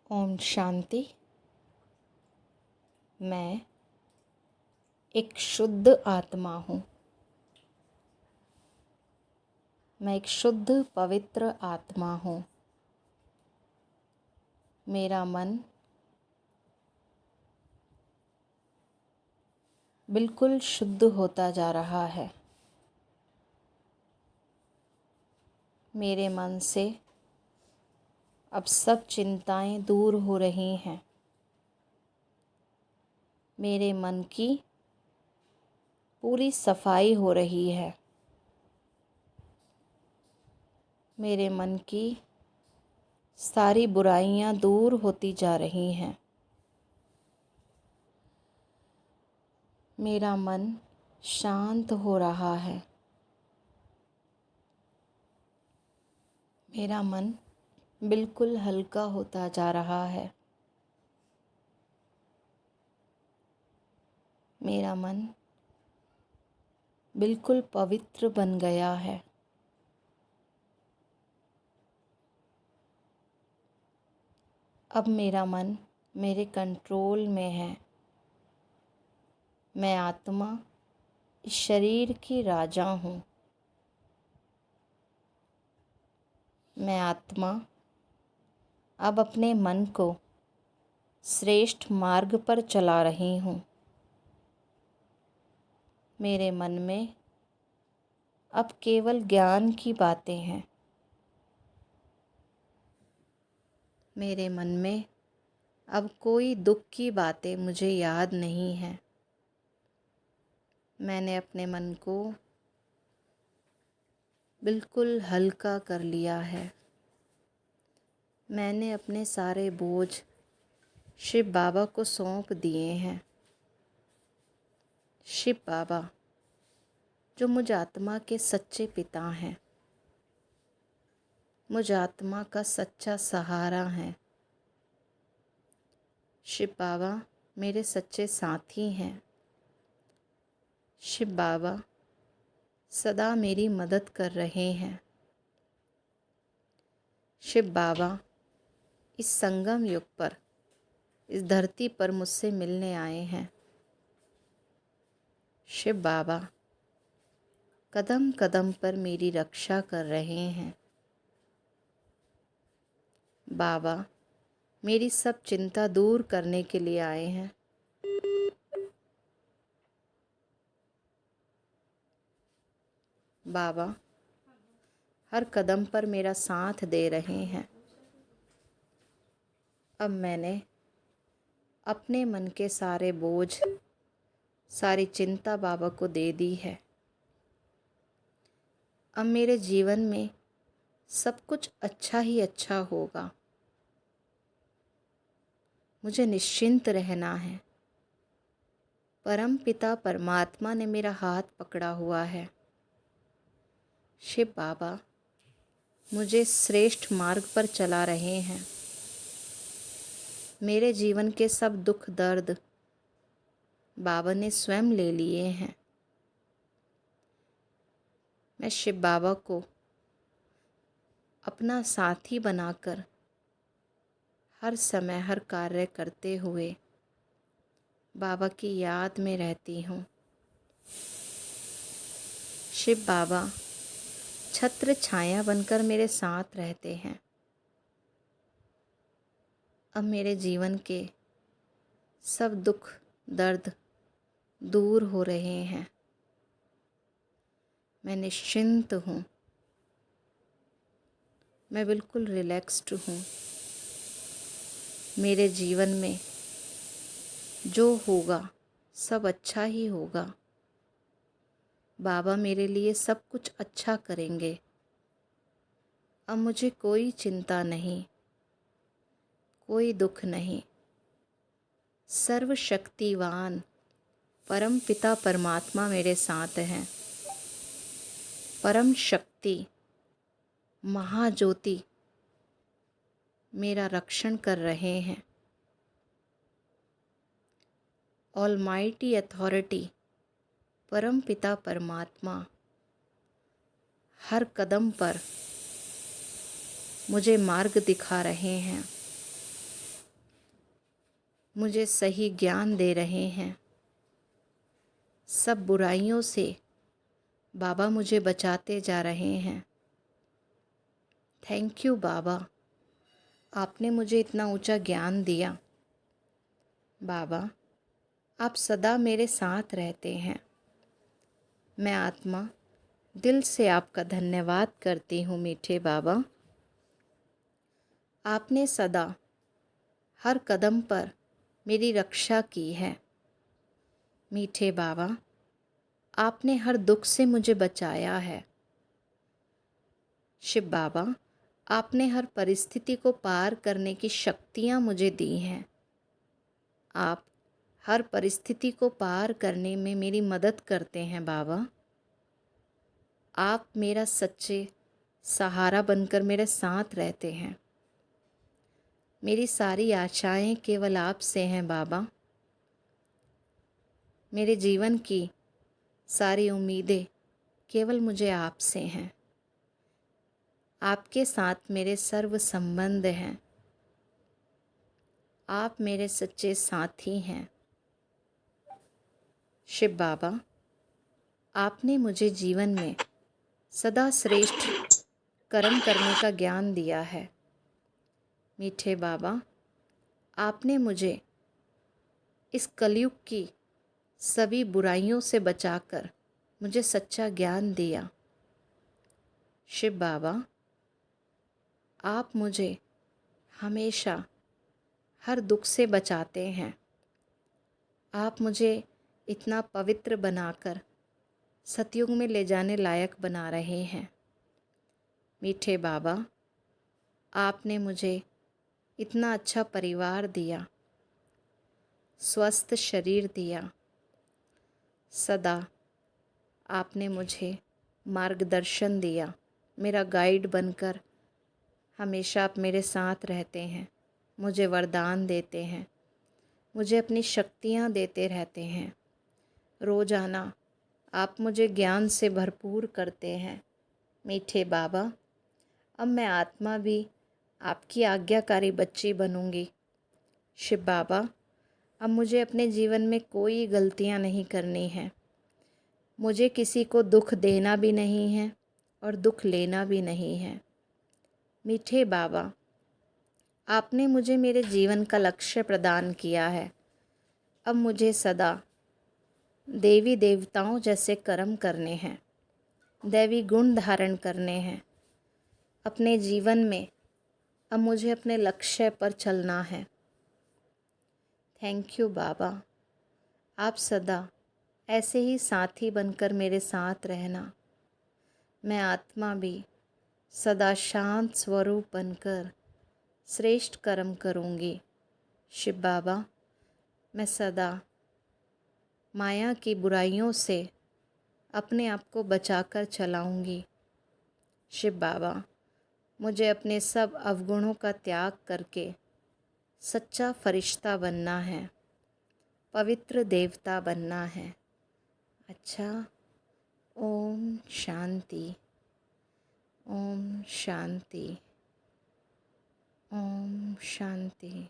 ओम शांति। मैं एक शुद्ध आत्मा हूँ। मैं एक शुद्ध पवित्र आत्मा हूँ। मेरा मन बिल्कुल शुद्ध होता जा रहा है। मेरे मन से अब सब चिंताएं दूर हो रही हैं। मेरे मन की पूरी सफाई हो रही है। मेरे मन की सारी बुराइयां दूर होती जा रही हैं। मेरा मन शांत हो रहा है। मेरा मन बिल्कुल हल्का होता जा रहा है। मेरा मन बिल्कुल पवित्र बन गया है। अब मेरा मन मेरे कंट्रोल में है। मैं आत्मा इस शरीर की राजा हूँ। मैं आत्मा अब अपने मन को श्रेष्ठ मार्ग पर चला रही हूँ। मेरे मन में अब केवल ज्ञान की बातें हैं। मेरे मन में अब कोई दुख की बातें मुझे याद नहीं हैं। मैंने अपने मन को बिल्कुल हल्का कर लिया है। मैंने अपने सारे बोझ शिव बाबा को सौंप दिए हैं। शिव बाबा जो मुझ आत्मा के सच्चे पिता हैं, मुझ आत्मा का सच्चा सहारा हैं। शिव बाबा मेरे सच्चे साथी हैं। शिव बाबा सदा मेरी मदद कर रहे हैं। शिव बाबा इस संगम युग पर, इस धरती पर मुझसे मिलने आए हैं। शिव बाबा कदम कदम पर मेरी रक्षा कर रहे हैं। बाबा मेरी सब चिंता दूर करने के लिए आए हैं। बाबा हर कदम पर मेरा साथ दे रहे हैं। अब मैंने अपने मन के सारे बोझ, सारी चिंता बाबा को दे दी है। अब मेरे जीवन में सब कुछ अच्छा ही अच्छा होगा। मुझे निश्चिंत रहना है। परम पिता परमात्मा ने मेरा हाथ पकड़ा हुआ है। शिव बाबा मुझे श्रेष्ठ मार्ग पर चला रहे हैं। मेरे जीवन के सब दुख दर्द बाबा ने स्वयं ले लिए हैं। मैं शिव बाबा को अपना साथी बनाकर हर समय हर कार्य करते हुए बाबा की याद में रहती हूँ। शिव बाबा छत्र छाया बनकर मेरे साथ रहते हैं। अब मेरे जीवन के सब दुख दर्द दूर हो रहे हैं। मैं निश्चिंत हूँ। मैं बिल्कुल रिलैक्स्ड हूँ। मेरे जीवन में जो होगा सब अच्छा ही होगा। बाबा मेरे लिए सब कुछ अच्छा करेंगे। अब मुझे कोई चिंता नहीं, कोई दुख नहीं। सर्वशक्तिवान परम पिता परमात्मा मेरे साथ हैं। परम शक्ति महाज्योति मेरा रक्षण कर रहे हैं। ऑलमाइटी अथॉरिटी परम पिता परमात्मा हर कदम पर मुझे मार्ग दिखा रहे हैं। मुझे सही ज्ञान दे रहे हैं। सब बुराइयों से बाबा मुझे बचाते जा रहे हैं। थैंक यू बाबा, आपने मुझे इतना ऊंचा ज्ञान दिया। बाबा, आप सदा मेरे साथ रहते हैं। मैं आत्मा दिल से आपका धन्यवाद करती हूँ मीठे बाबा। आपने सदा हर कदम पर मेरी रक्षा की है। मीठे बाबा, आपने हर दुख से मुझे बचाया है। शिव बाबा, आपने हर परिस्थिति को पार करने की शक्तियाँ मुझे दी हैं। आप हर परिस्थिति को पार करने में मेरी मदद करते हैं बाबा। आप मेरा सच्चे सहारा बनकर मेरे साथ रहते हैं। मेरी सारी आशाएं केवल आपसे हैं बाबा। मेरे जीवन की सारी उम्मीदें केवल मुझे आपसे हैं। आपके साथ मेरे सर्व संबंध हैं। आप मेरे सच्चे साथी हैं। शिव बाबा, आपने मुझे जीवन में सदा श्रेष्ठ कर्म करने का ज्ञान दिया है। मीठे बाबा, आपने मुझे इस कलयुग की सभी बुराइयों से बचाकर मुझे सच्चा ज्ञान दिया। शिव बाबा, आप मुझे हमेशा हर दुख से बचाते हैं। आप मुझे इतना पवित्र बनाकर सतयुग में ले जाने लायक बना रहे हैं। मीठे बाबा, आपने मुझे इतना अच्छा परिवार दिया, स्वस्थ शरीर दिया। सदा आपने मुझे मार्गदर्शन दिया। मेरा गाइड बनकर हमेशा आप मेरे साथ रहते हैं। मुझे वरदान देते हैं, मुझे अपनी शक्तियाँ देते रहते हैं। रोज़ाना आप मुझे ज्ञान से भरपूर करते हैं। मीठे बाबा, अब मैं आत्मा भी आपकी आज्ञाकारी बच्ची बनूंगी। शिव बाबा, अब मुझे अपने जीवन में कोई गलतियां नहीं करनी है। मुझे किसी को दुख देना भी नहीं है और दुख लेना भी नहीं है। मीठे बाबा, आपने मुझे मेरे जीवन का लक्ष्य प्रदान किया है। अब मुझे सदा देवी देवताओं जैसे कर्म करने हैं, दैवी गुण धारण करने हैं। अपने जीवन में अब मुझे अपने लक्ष्य पर चलना है। थैंक यू बाबा, आप सदा ऐसे ही साथी बनकर मेरे साथ रहना। मैं आत्मा भी सदा शांत स्वरूप बनकर श्रेष्ठ कर्म करूँगी। शिव बाबा, मैं सदा माया की बुराइयों से अपने आप को बचाकर चलाऊँगी। शिव बाबा, मुझे अपने सब अवगुणों का त्याग करके सच्चा फरिश्ता बनना है, पवित्र देवता बनना है। अच्छा, ओम शांति, ओम शांति, ओम शांति।